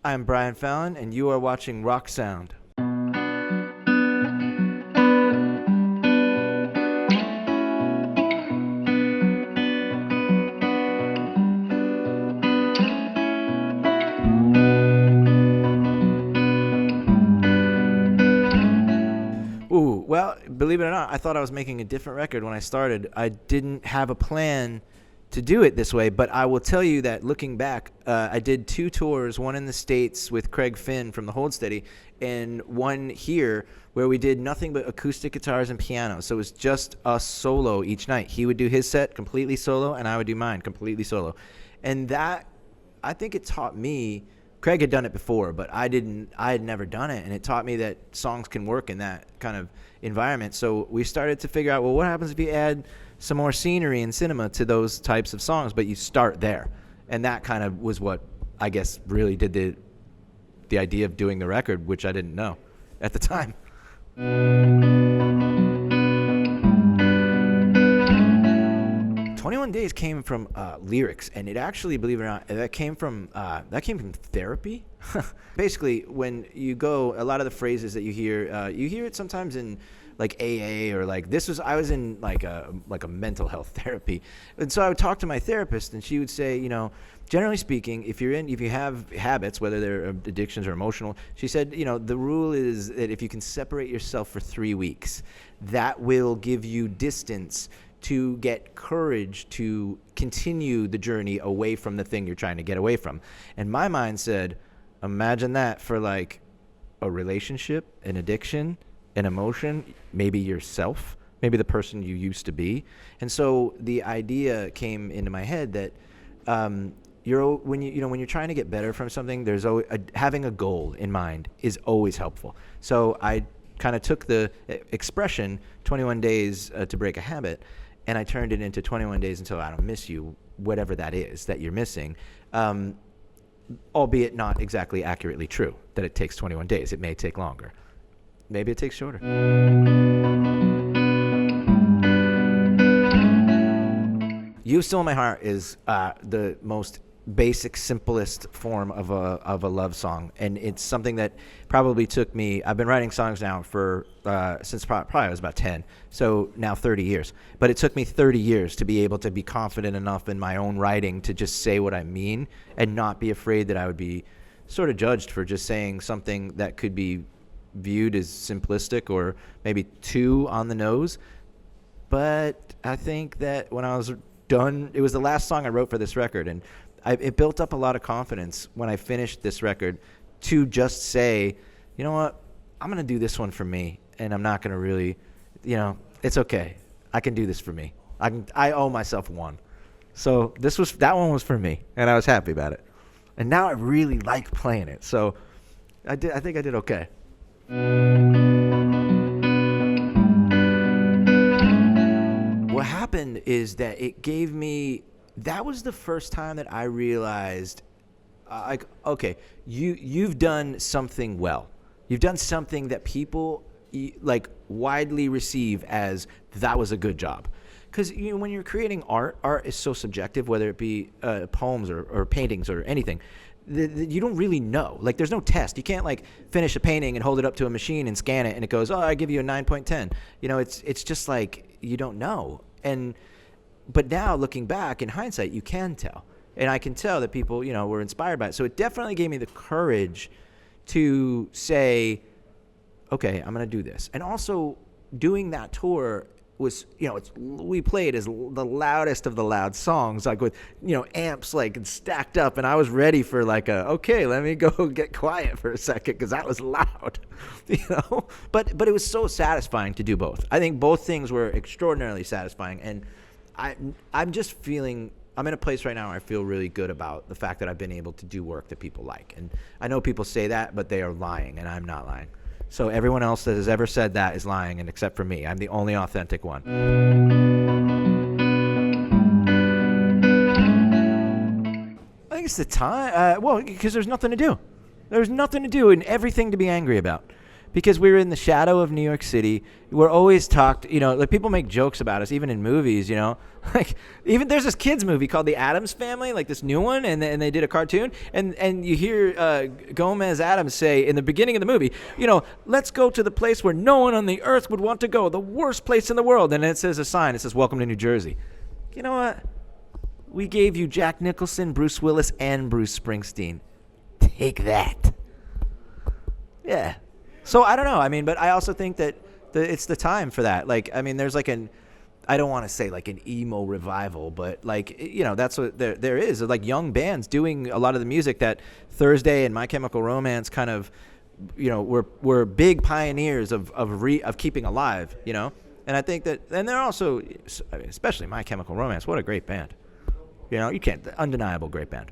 I'm Brian Fallon, and you are watching Rock Sound. Ooh, well, believe it or not, I thought I was making a different record when I started. I didn't have a plan to do it this way, but I will tell you that looking back, I did 2 tours, one in the States with Craig Finn from the Hold Steady, and one here where we did nothing but acoustic guitars and piano. So it was just us solo each night. He would do his set completely solo, and I would do mine completely solo. And that, I think it taught me, Craig had done it before, but I had never done it, and it taught me that songs can work in that kind of environment. So we started to figure out, well, what happens if you add some more scenery and cinema to those types of songs, but you start there. And that kind of was what I guess really did the idea of doing the record, which I didn't know at the time. 21 Days came from lyrics, and it actually, believe it or not, that came from therapy. Basically, when you go, a lot of the phrases that you hear it sometimes in like AA or like I was in like a mental health therapy, and so I would talk to my therapist, and she would say, generally speaking, if you have habits, whether they're addictions or emotional, she said, the rule is that if you can separate yourself for 3 weeks, that will give you distance to get courage to continue the journey away from the thing you're trying to get away from. And my mind said, imagine that for like a relationship, an addiction, an emotion, maybe yourself, maybe the person you used to be. And so the idea came into my head that when you're trying to get better from something, there's always having a goal in mind is always helpful. So I kind of took the expression 21 days to break a habit, and I turned it into 21 days until I don't miss you, whatever that is that you're missing, albeit not exactly accurately true that it takes 21 days. It may take longer. Maybe it takes shorter. You Still in My Heart is the most basic, simplest form of a love song, and it's something that probably took me. I've been writing songs now for since probably I was about 10, so now 30 years. But it took me 30 years to be able to be confident enough in my own writing to just say what I mean and not be afraid that I would be sort of judged for just saying something that could be viewed as simplistic or maybe too on the nose. But I think that when I was done, it was the last song I wrote for this record, and it built up a lot of confidence when I finished this record to just say, you know what, I'm going to do this one for me, and I'm not going to really, it's okay. I can do this for me. I owe myself one. So that one was for me, and I was happy about it. And now I really like playing it. So I think I did okay. What happened is that it gave me, that was the first time that I realized, okay, you've done something well. You've done something that people widely receive as that was a good job. Because when you're creating art is so subjective, whether it be poems or paintings or anything. You don't really know. Like, there's no test. You can't finish a painting and hold it up to a machine and scan it and it goes, oh, I give you a 9.10. It's just like you don't know. But now looking back in hindsight, you can tell. And I can tell that people, were inspired by it. So it definitely gave me the courage to say, okay, I'm going to do this. And also doing that tour was, we played as the loudest of the loud songs, with, amps stacked up. And I was ready for okay, let me go get quiet for a second because that was loud, But it was so satisfying to do both. I think both things were extraordinarily satisfying. And I'm just feeling, I'm in a place right now where I feel really good about the fact that I've been able to do work that people like. And I know people say that, but they are lying, and I'm not lying. So everyone else that has ever said that is lying, and except for me. I'm the only authentic one. I think it's the time. Well, because there's nothing to do. There's nothing to do and everything to be angry about. because we were in the shadow of New York City. We're always talked, like people make jokes about us, even in movies, like even there's this kids movie called The Addams Family, like this new one, and they did a cartoon, and you hear Gomez Addams say in the beginning of the movie, let's go to the place where no one on the earth would want to go, the worst place in the world, and it says a sign, it says "Welcome to New Jersey." You know what? We gave you Jack Nicholson, Bruce Willis, and Bruce Springsteen. Take that. Yeah. So I don't know. I mean, but I also think that it's the time for that. Like, I mean, there's like I don't want to say like an emo revival, but like, that's what there is. Like young bands doing a lot of the music that Thursday and My Chemical Romance kind of, were big pioneers of keeping alive, And I think that, and they're also, especially My Chemical Romance, what a great band. You can't, undeniable great band.